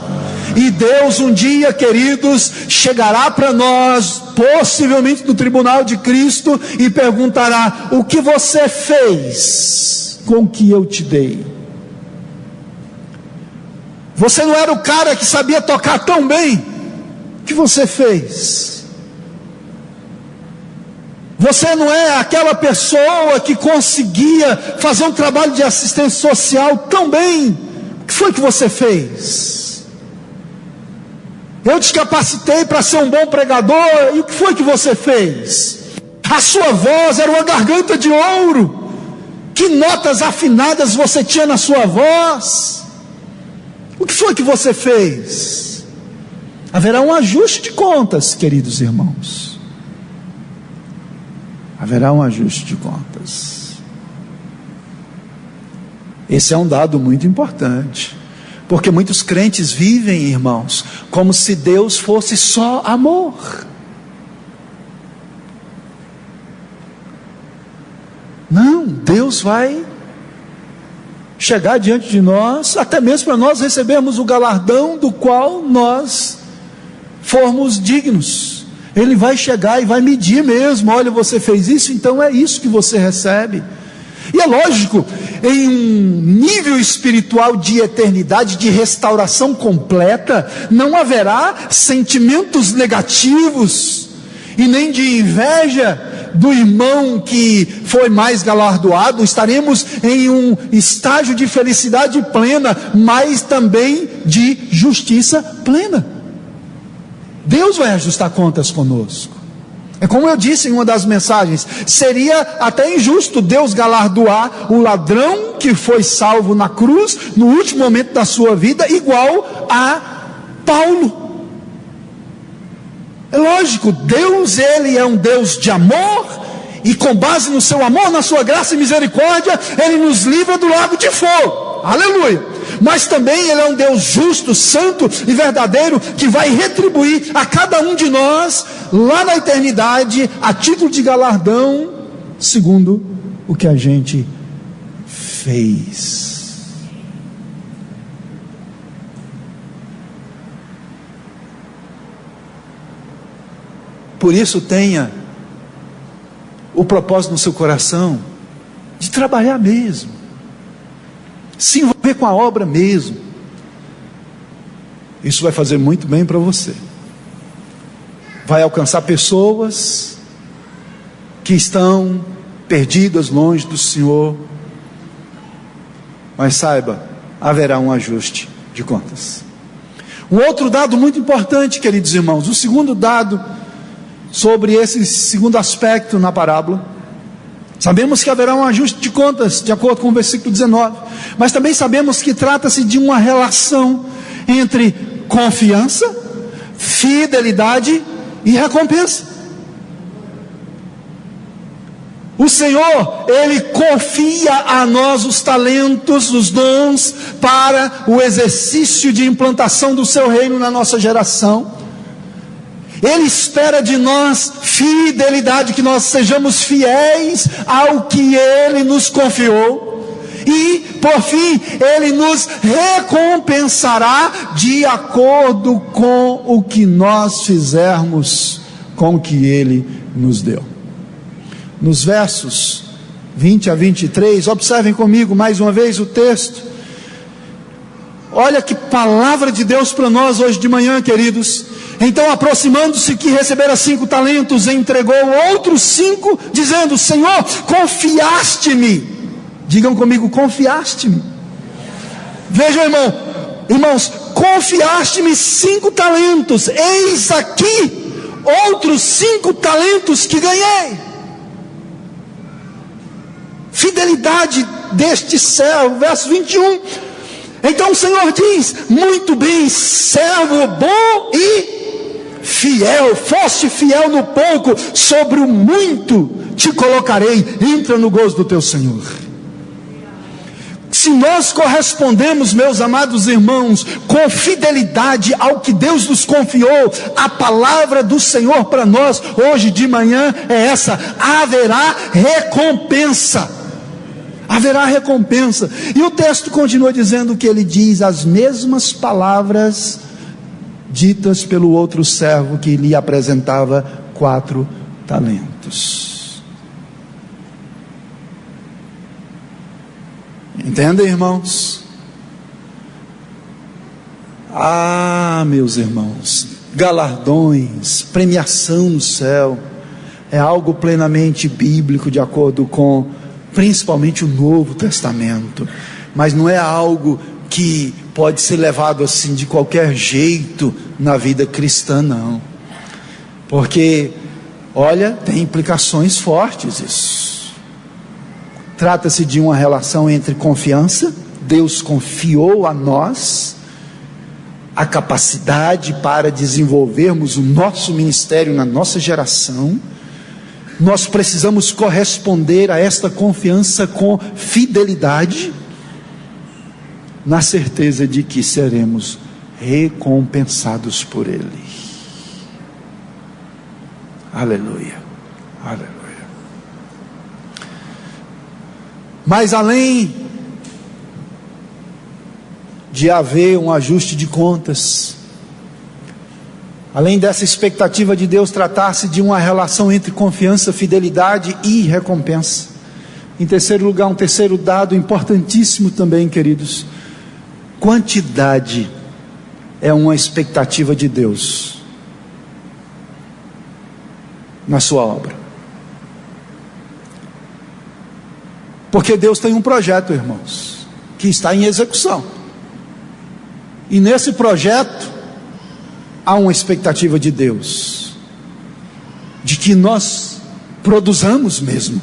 Speaker 1: E Deus um dia, queridos, chegará para nós, possivelmente no tribunal de Cristo, e perguntará: o que você fez com o que eu te dei? Você não era o cara que sabia tocar tão bem? O que você fez? Você não é aquela pessoa que conseguia fazer um trabalho de assistência social tão bem? O que foi que você fez? Eu te capacitei para ser um bom pregador, e o que foi que você fez? A sua voz era uma garganta de ouro. Que notas afinadas você tinha na sua voz? O que foi que você fez? Haverá um ajuste de contas, queridos irmãos. Haverá um ajuste de contas. Esse é um dado muito importante. Porque muitos crentes vivem, irmãos, como se Deus fosse só amor. Não, Deus vai chegar diante de nós, até mesmo para nós recebermos o galardão do qual nós formos dignos. Ele vai chegar e vai medir mesmo: olha, você fez isso, então é isso que você recebe. E é lógico, em um nível espiritual de eternidade, de restauração completa, não haverá sentimentos negativos e nem de inveja do irmão que foi mais galardoado. Estaremos em um estágio de felicidade plena, mas também de justiça plena. Deus vai ajustar contas conosco. É como eu disse em uma das mensagens: seria até injusto Deus galardoar o ladrão que foi salvo na cruz, no último momento da sua vida, igual a Paulo. É lógico, Deus, Ele é um Deus de amor, e com base no seu amor, na sua graça e misericórdia, Ele nos livra do lago de fogo, aleluia. Mas também Ele é um Deus justo, santo e verdadeiro, que vai retribuir a cada um de nós, lá na eternidade, a título de galardão, segundo o que a gente fez. Por isso tenha o propósito no seu coração de trabalhar mesmo, se envolver com a obra mesmo. Isso vai fazer muito bem para você. Vai alcançar pessoas que estão perdidas longe do Senhor. Mas saiba, haverá um ajuste de contas. Um outro dado muito importante, queridos irmãos, o segundo dado sobre esse segundo aspecto na parábola. Sabemos que haverá um ajuste de contas, de acordo com o versículo 19, mas também sabemos que trata-se de uma relação entre confiança, fidelidade e recompensa. O Senhor, Ele confia a nós os talentos, os dons, para o exercício de implantação do seu reino na nossa geração. Ele espera de nós fidelidade, que nós sejamos fiéis ao que Ele nos confiou. E, por fim, Ele nos recompensará de acordo com o que nós fizermos com o que Ele nos deu. Nos versos 20 a 23, observem comigo mais uma vez o texto. Olha que palavra de Deus para nós hoje de manhã, queridos. Então, aproximando-se que recebera 5 talentos, entregou outros 5, dizendo: Senhor, confiaste-me. Digam comigo, confiaste-me. Vejam, irmãos, confiaste-me 5 talentos, eis aqui outros 5 talentos que ganhei. Fidelidade deste servo, verso 21. Então o Senhor diz: muito bem, servo bom e fiel, foste fiel no pouco, sobre o muito te colocarei, entra no gozo do teu Senhor. Se nós correspondemos, meus amados irmãos, com fidelidade ao que Deus nos confiou, a palavra do Senhor para nós hoje de manhã é essa: haverá recompensa. Haverá recompensa. E o texto continua dizendo que ele diz as mesmas palavras ditas pelo outro servo que lhe apresentava 4 talentos. Entendem, irmãos? Ah, meus irmãos, galardões, premiação no céu é algo plenamente bíblico, de acordo com principalmente o Novo Testamento, mas não é algo que pode ser levado assim de qualquer jeito na vida cristã, não. Porque, olha, tem implicações fortes isso. Trata-se de uma relação entre confiança. Deus confiou a nós a capacidade para desenvolvermos o nosso ministério na nossa geração. Nós precisamos corresponder a esta confiança com fidelidade, na certeza de que seremos recompensados por Ele. Aleluia, aleluia. Mas além de haver um ajuste de contas, além dessa expectativa de Deus tratar-se de uma relação entre confiança, fidelidade e recompensa, em terceiro lugar, um terceiro dado importantíssimo também, queridos: quantidade é uma expectativa de Deus na sua obra. Porque Deus tem um projeto, irmãos, que está em execução, e nesse projeto há uma expectativa de Deus, de que nós produzamos mesmo.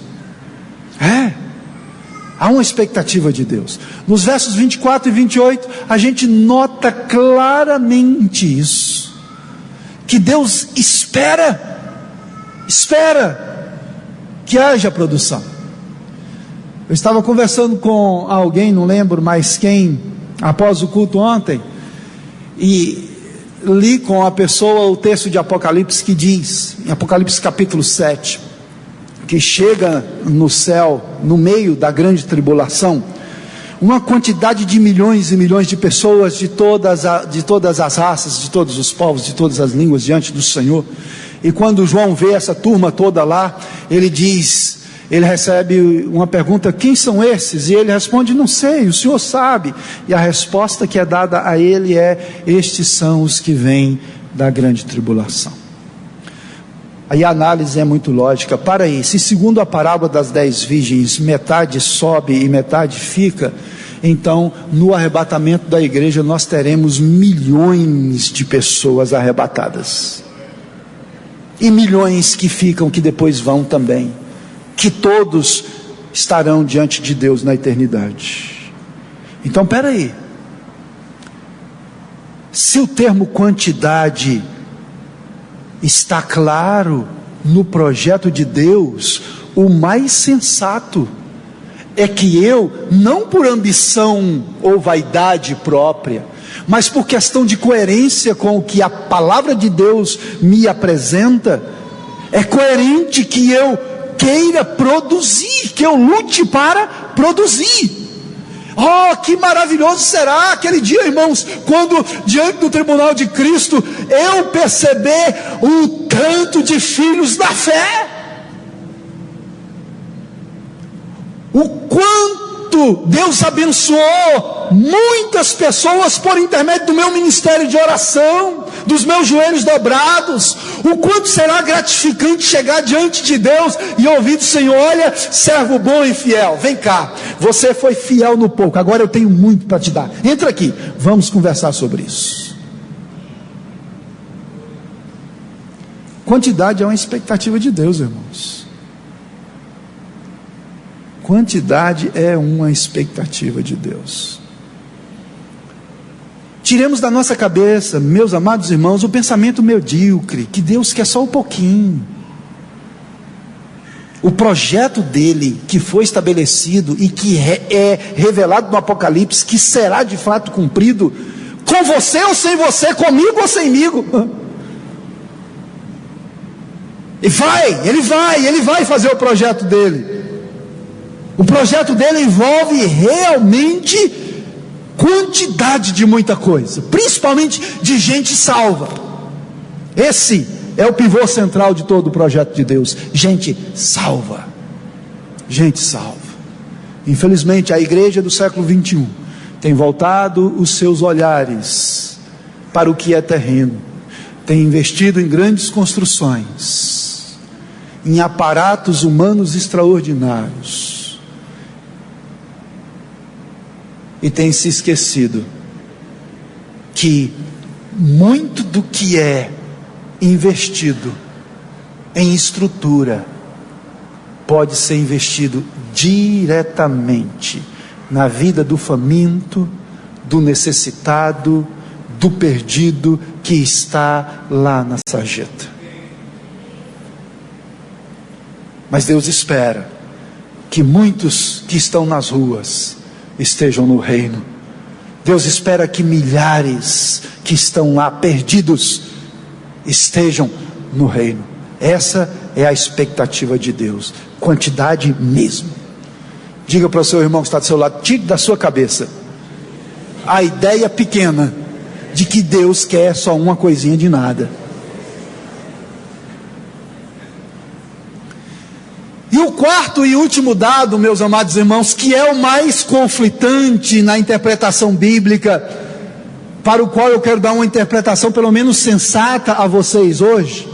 Speaker 1: Há uma expectativa de Deus. Nos versos 24 e 28, a gente nota claramente isso. que Deus espera que haja produção. Eu estava conversando com alguém, não lembro mais quem, após o culto ontem, e li com a pessoa o texto de Apocalipse que diz, em Apocalipse capítulo 7, que chega no céu, no meio da grande tribulação, uma quantidade de milhões e milhões de pessoas de todas as raças, de todos os povos, de todas as línguas diante do Senhor. E quando João vê essa turma toda lá, ele recebe uma pergunta: quem são esses? E ele responde: não sei, o Senhor sabe. E a resposta que é dada a ele é: estes são os que vêm da grande tribulação. Aí a análise é muito lógica. Para aí, se segundo a parábola das 10 virgens, metade sobe e metade fica, então no arrebatamento da igreja nós teremos milhões de pessoas arrebatadas, e milhões que ficam, que depois vão também, que todos estarão diante de Deus na eternidade. Então espera aí, se o termo quantidade está claro no projeto de Deus, o mais sensato é que eu, não por ambição ou vaidade própria, mas por questão de coerência com o que a palavra de Deus me apresenta, é coerente que eu queira produzir, que eu lute para produzir. Oh, que maravilhoso será aquele dia, irmãos, quando diante do tribunal de Cristo eu perceber o tanto de filhos da fé, o quanto Deus abençoou muitas pessoas por intermédio do meu ministério de oração, dos meus joelhos dobrados. O quanto será gratificante chegar diante de Deus e ouvir do Senhor: olha, servo bom e fiel, vem cá, você foi fiel no pouco, agora eu tenho muito para te dar, entra aqui, vamos conversar sobre isso. Quantidade é uma expectativa de Deus, irmãos. Quantidade é uma expectativa de Deus. Tiremos da nossa cabeça, meus amados irmãos, o pensamento medíocre, que Deus quer só um pouquinho. O projeto dele, que foi estabelecido e que é revelado no Apocalipse, que será de fato cumprido, com você ou sem você, comigo ou semigo. Ele vai fazer o projeto dele. O projeto dele envolve realmente quantidade de muita coisa, principalmente de gente salva. Esse é o pivô central de todo o projeto de Deus: gente salva. Gente salva. Infelizmente a igreja do século 21 tem voltado os seus olhares para o que é terreno, tem investido em grandes construções, em aparatos humanos extraordinários, e tem se esquecido que muito do que é investido em estrutura pode ser investido diretamente na vida do faminto, do necessitado, do perdido que está lá na sarjeta. Mas Deus espera que muitos que estão nas ruas estejam no reino. Deus espera que milhares que estão lá perdidos estejam no reino. Essa é a expectativa de Deus, quantidade mesmo. Diga para o seu irmão que está do seu lado: tire da sua cabeça a ideia pequena de que Deus quer só uma coisinha de nada. E o quarto e último dado, meus amados irmãos, que é o mais conflitante na interpretação bíblica, para o qual eu quero dar uma interpretação pelo menos sensata a vocês hoje.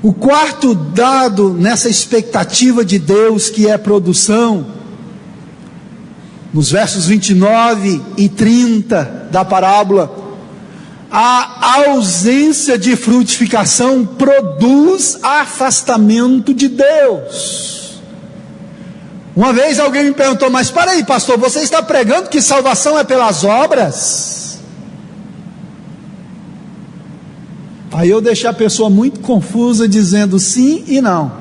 Speaker 1: O quarto dado nessa expectativa de Deus, que é produção, nos versos 29 e 30 da parábola, a ausência de frutificação produz afastamento de Deus. Uma vez alguém me perguntou: mas para aí, pastor, você está pregando que salvação é pelas obras? Aí eu deixei a pessoa muito confusa, dizendo sim e não.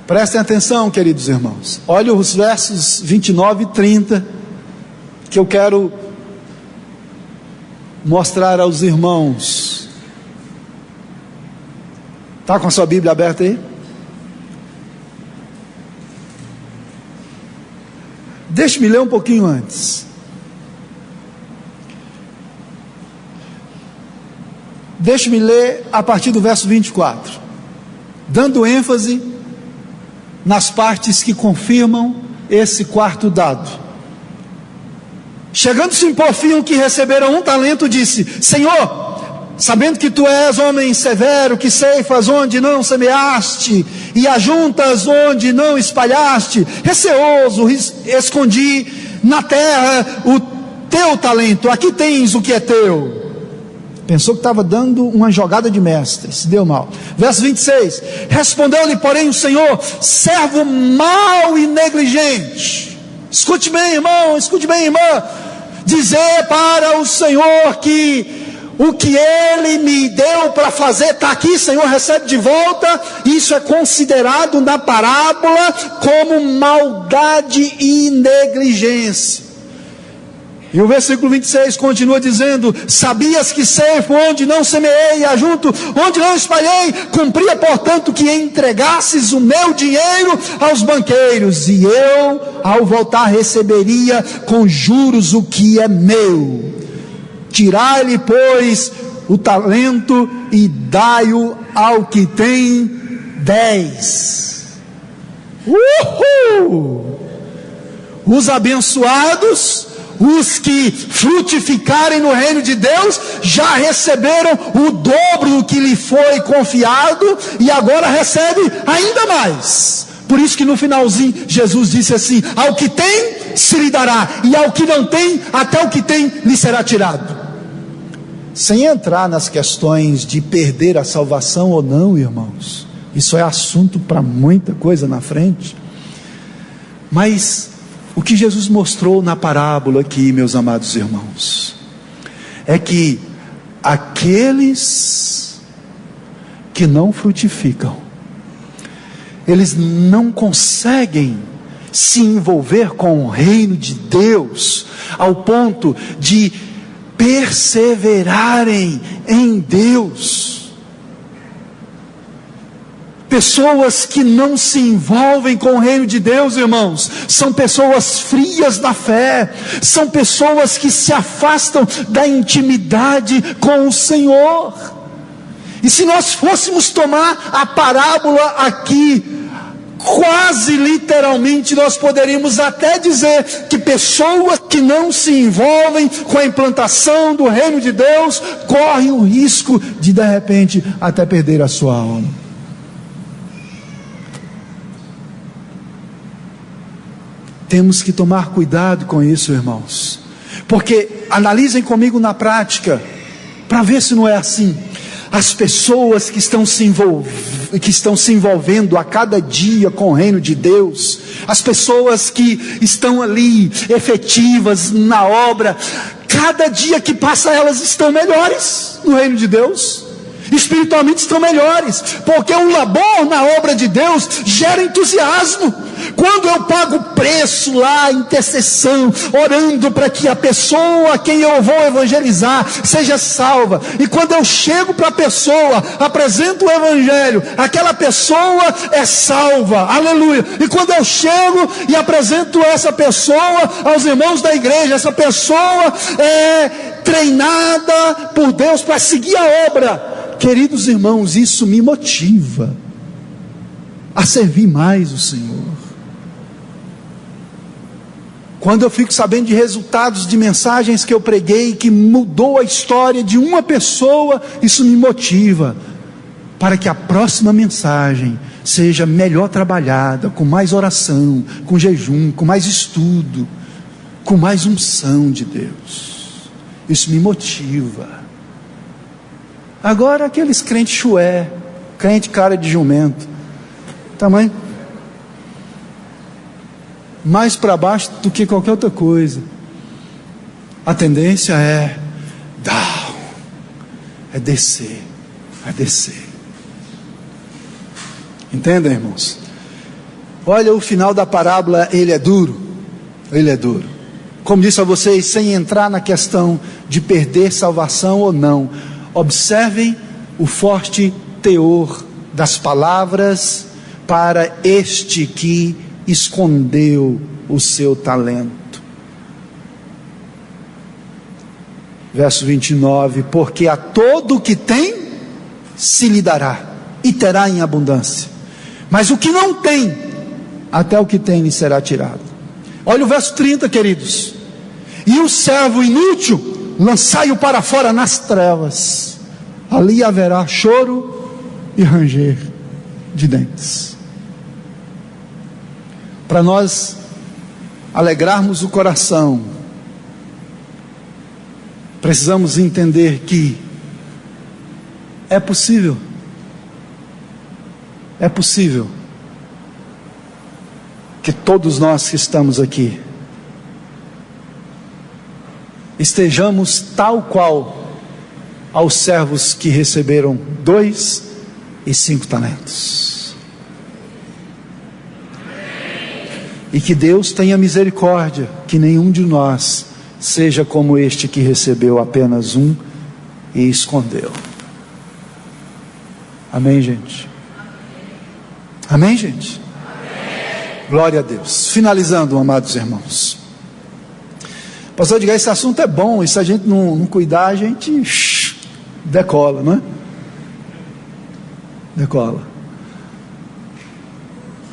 Speaker 1: Prestem atenção, queridos irmãos. Olha os versos 29 e 30, que eu quero mostrar aos irmãos. Está com a sua Bíblia aberta aí? Deixe-me ler um pouquinho antes. Deixe-me ler a partir do verso 24, dando ênfase nas partes que confirmam esse quarto dado. Chegando-se por fim o que receberam 1 talento, disse: Senhor, sabendo que tu és homem severo, que ceifas onde não semeaste, e ajuntas onde não espalhaste, receoso, escondi na terra o teu talento, aqui tens o que é teu. Pensou que estava dando uma jogada de mestre, se deu mal. Verso 26, respondeu-lhe porém o Senhor: servo mau e negligente, escute bem, irmão, escute bem, irmã, dizer para o Senhor que o que Ele me deu para fazer está aqui, Senhor, recebe de volta. Isso é considerado na parábola como maldade e negligência. E o versículo 26 continua dizendo: sabias que ceifo onde não semeei, e ajunto onde não espalhei, cumpria portanto que entregasses o meu dinheiro aos banqueiros, e eu ao voltar receberia com juros o que é meu. Tirai-lhe pois o talento e dai-o ao que tem 10. Os abençoados, os que frutificarem no reino de Deus, já receberam o dobro do que lhe foi confiado, e agora recebe ainda mais. Por isso que no finalzinho Jesus disse assim: ao que tem se lhe dará, e ao que não tem, até o que tem lhe será tirado. Sem entrar nas questões de perder a salvação ou não, irmãos, isso é assunto para muita coisa na frente. Mas o que Jesus mostrou na parábola aqui, meus amados irmãos, é que aqueles que não frutificam, eles não conseguem se envolver com o reino de Deus ao ponto de perseverarem em Deus. Pessoas que não se envolvem com o reino de Deus, irmãos, são pessoas frias na fé, são pessoas que se afastam da intimidade com o Senhor. E se nós fôssemos tomar a parábola aqui, quase literalmente, nós poderíamos até dizer que pessoas que não se envolvem com a implantação do reino de Deus correm o risco de repente até perder a sua alma. Temos que tomar cuidado com isso, irmãos, porque analisem comigo na prática, para ver se não é assim. As pessoas que estão se envolvendo a cada dia com o reino de Deus, as pessoas que estão ali efetivas na obra, cada dia que passa elas estão melhores no reino de Deus, espiritualmente estão melhores, porque o labor na obra de Deus gera entusiasmo. Quando eu pago preço lá, intercessão, orando para que a pessoa a quem eu vou evangelizar seja salva, e quando eu chego para a pessoa, apresento o evangelho, aquela pessoa é salva, aleluia. E quando eu chego e apresento essa pessoa aos irmãos da igreja, essa pessoa é treinada por Deus para seguir a obra. Queridos irmãos, isso me motiva a servir mais o Senhor. Quando eu fico sabendo de resultados de mensagens que eu preguei, que mudou a história de uma pessoa, isso me motiva para que a próxima mensagem seja melhor trabalhada, com mais oração, com jejum, com mais estudo, com mais unção de Deus. Isso me motiva. Agora aqueles crentes chué, crente cara de jumento, tamanho. mais para baixo do que qualquer outra coisa. A tendência é down, é descer, é descer. Entendem, irmãos? Olha o final da parábola, ele é duro. Ele é duro. Como disse a vocês, sem entrar na questão de perder salvação ou não, observem o forte teor das palavras para este que escondeu o seu talento. Verso 29, porque a todo o que tem, se lhe dará, e terá em abundância. Mas o que não tem, até o que tem lhe será tirado. Olha o verso 30, queridos. E o servo inútil, lançai-o para fora nas trevas. Ali haverá choro e ranger de dentes. Para nós alegrarmos o coração, precisamos entender que é possível que todos nós que estamos aqui estejamos tal qual aos servos que receberam 2 e 5 talentos. E que Deus tenha misericórdia, que nenhum de nós seja como este que recebeu apenas 1 e escondeu. Amém, gente? Amém, gente? Amém. Glória a Deus. Finalizando, amados irmãos. Pastor Edgar, esse assunto é bom, e se a gente não cuidar, a gente decola, não é? Decola.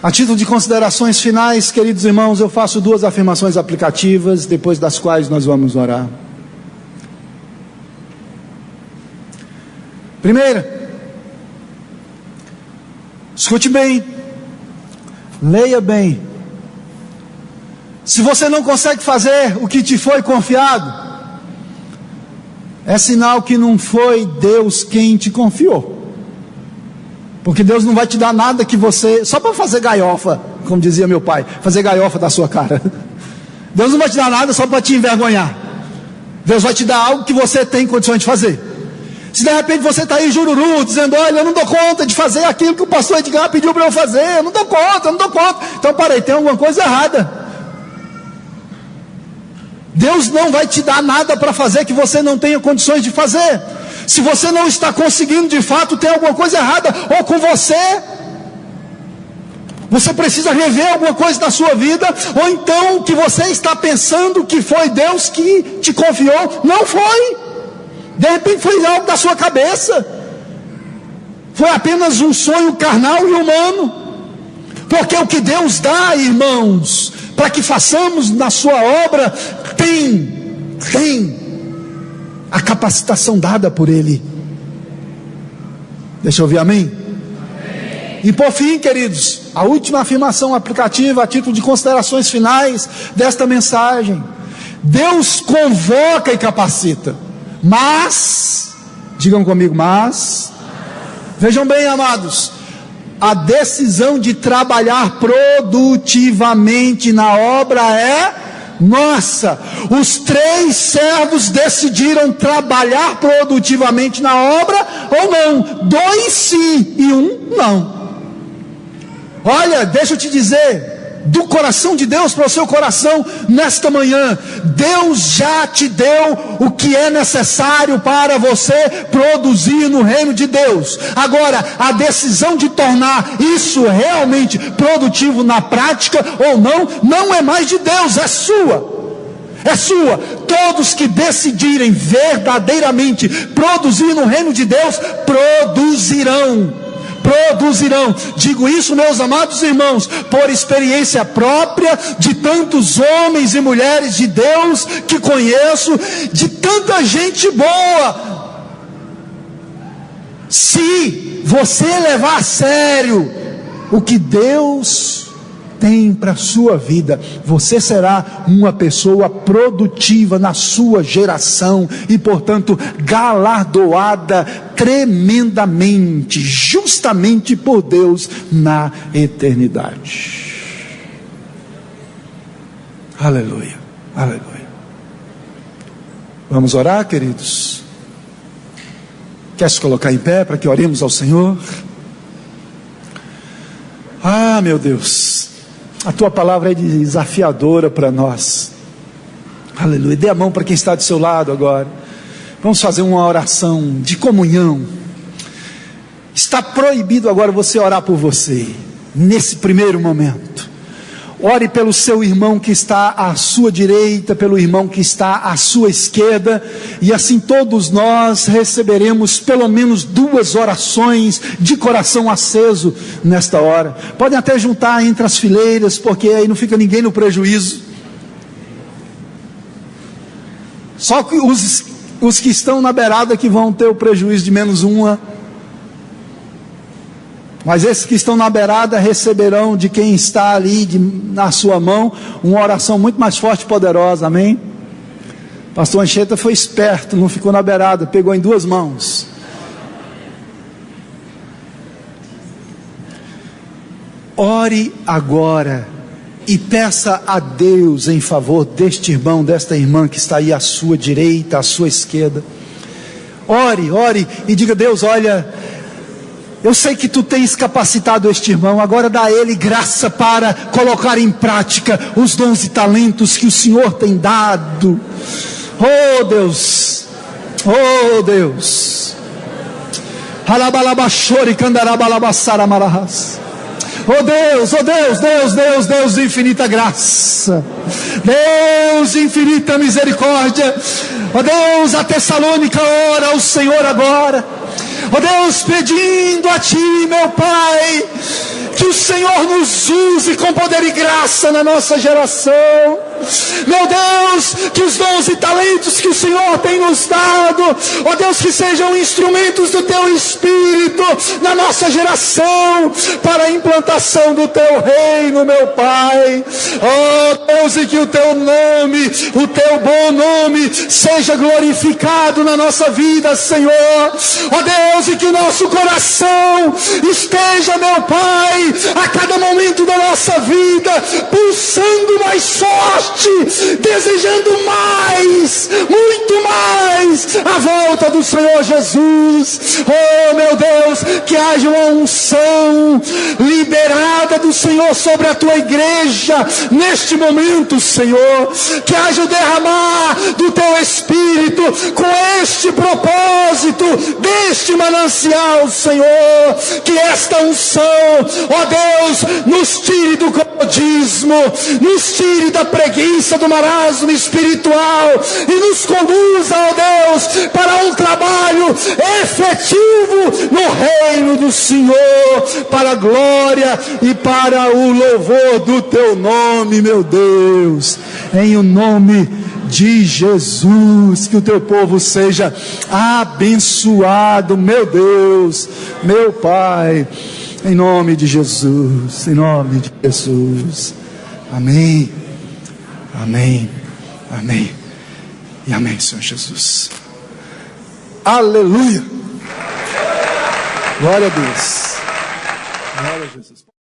Speaker 1: A título de considerações finais, queridos irmãos, eu faço 2 afirmações aplicativas, depois das quais nós vamos orar. Primeira, escute bem, leia bem. Se você não consegue fazer o que te foi confiado, é sinal que não foi Deus quem te confiou. Porque Deus não vai te dar nada que você, só para fazer galhofa, como dizia meu pai, fazer galhofa da sua cara. Deus não vai te dar nada só para te envergonhar. Deus vai te dar algo que você tem condições de fazer. Se de repente você está aí jururu, dizendo, olha, eu não dou conta de fazer aquilo que o pastor Edgar pediu para eu fazer, eu não dou conta. Então parei, tem alguma coisa errada. Deus não vai te dar nada para fazer que você não tenha condições de fazer. Se você não está conseguindo de fato, tem alguma coisa errada, ou com você precisa rever alguma coisa da sua vida, ou então o que você está pensando que foi Deus que te confiou, não foi. De repente foi algo da sua cabeça, foi apenas um sonho carnal e humano. Porque o que Deus dá, irmãos, para que façamos na sua obra, tem a capacitação dada por Ele. Deixa eu ouvir amém? Amém. E por fim, queridos, a última afirmação aplicativa a título de considerações finais desta mensagem: Deus convoca e capacita, mas, digam comigo, mas, vejam bem, amados, a decisão de trabalhar produtivamente na obra é nossa. Os 3 servos decidiram trabalhar produtivamente na obra ou não? 2 sim e 1 não. Olha, deixa eu te dizer, do coração de Deus para o seu coração nesta manhã, Deus já te deu o que é necessário para você produzir no reino de Deus. Agora, a decisão de tornar isso realmente produtivo na prática ou não é mais de Deus, é sua. É sua. Todos que decidirem verdadeiramente produzir no reino de Deus, produzirão. Digo isso, meus amados irmãos, por experiência própria de tantos homens e mulheres de Deus que conheço, de tanta gente boa. Se você levar a sério o que Deus tem para a sua vida, você será uma pessoa produtiva na sua geração e, portanto, galardoada tremendamente, justamente por Deus na eternidade. Aleluia, aleluia. Vamos orar, queridos? Quer se colocar em pé para que oremos ao Senhor? Ah, meu Deus, a tua palavra é desafiadora para nós. Aleluia. Dê a mão para quem está do seu lado agora. Vamos fazer uma oração de comunhão. Está proibido agora você orar por você, nesse primeiro momento. Ore pelo seu irmão que está à sua direita, pelo irmão que está à sua esquerda, e assim todos nós receberemos pelo menos 2 orações de coração aceso nesta hora. Podem até juntar entre as fileiras, porque aí não fica ninguém no prejuízo. Só que os que estão na beirada que vão ter o prejuízo de menos uma. Mas esses que estão na beirada receberão de quem está ali na sua mão uma oração muito mais forte e poderosa, amém? Pastor Anchieta foi esperto, não ficou na beirada, pegou em 2 mãos. Ore agora e peça a Deus em favor deste irmão, desta irmã que está aí à sua direita, à sua esquerda. Ore e diga: Deus, olha, eu sei que tu tens capacitado este irmão, agora dá a ele graça para colocar em prática os dons e talentos que o Senhor tem dado. Oh Deus, oh Deus. Oh Deus, oh Deus, Deus, Deus, Deus de infinita graça, Deus de infinita misericórdia. Oh Deus, a Tessalônica ora ao Senhor agora. Oh Deus, pedindo a Ti, meu Pai, que o Senhor nos use com poder e graça na nossa geração. Meu Deus, que os dons e talentos que o Senhor tem nos dado, oh Deus, que sejam instrumentos do Teu Espírito na nossa geração, para a implantação do Teu reino, meu Pai. Oh Deus, e que o Teu nome, o Teu bom nome, seja glorificado na nossa vida, Senhor. Oh Deus, e que o nosso coração esteja, meu Pai, a cada momento da nossa vida, pulsando mais forte, desejando mais, muito mais, a volta do Senhor Jesus. Oh meu Deus, que haja uma unção liberada do Senhor sobre a Tua igreja neste momento, Senhor. Que haja o derramar do Teu Espírito com este propósito, deste manancial, Senhor. Que esta unção, ó Deus, nos tire do comodismo, nos tire da preguiça, do marasmo espiritual, e nos conduza, ó Deus, para um trabalho efetivo no reino do Senhor, para a glória e para o louvor do Teu nome, meu Deus. Em o nome de Jesus, que o Teu povo seja abençoado, meu Deus, meu Pai, em nome de Jesus, em nome de Jesus. Amém, amém, amém e amém, Senhor Jesus. Aleluia, glória a Deus, glória a Jesus.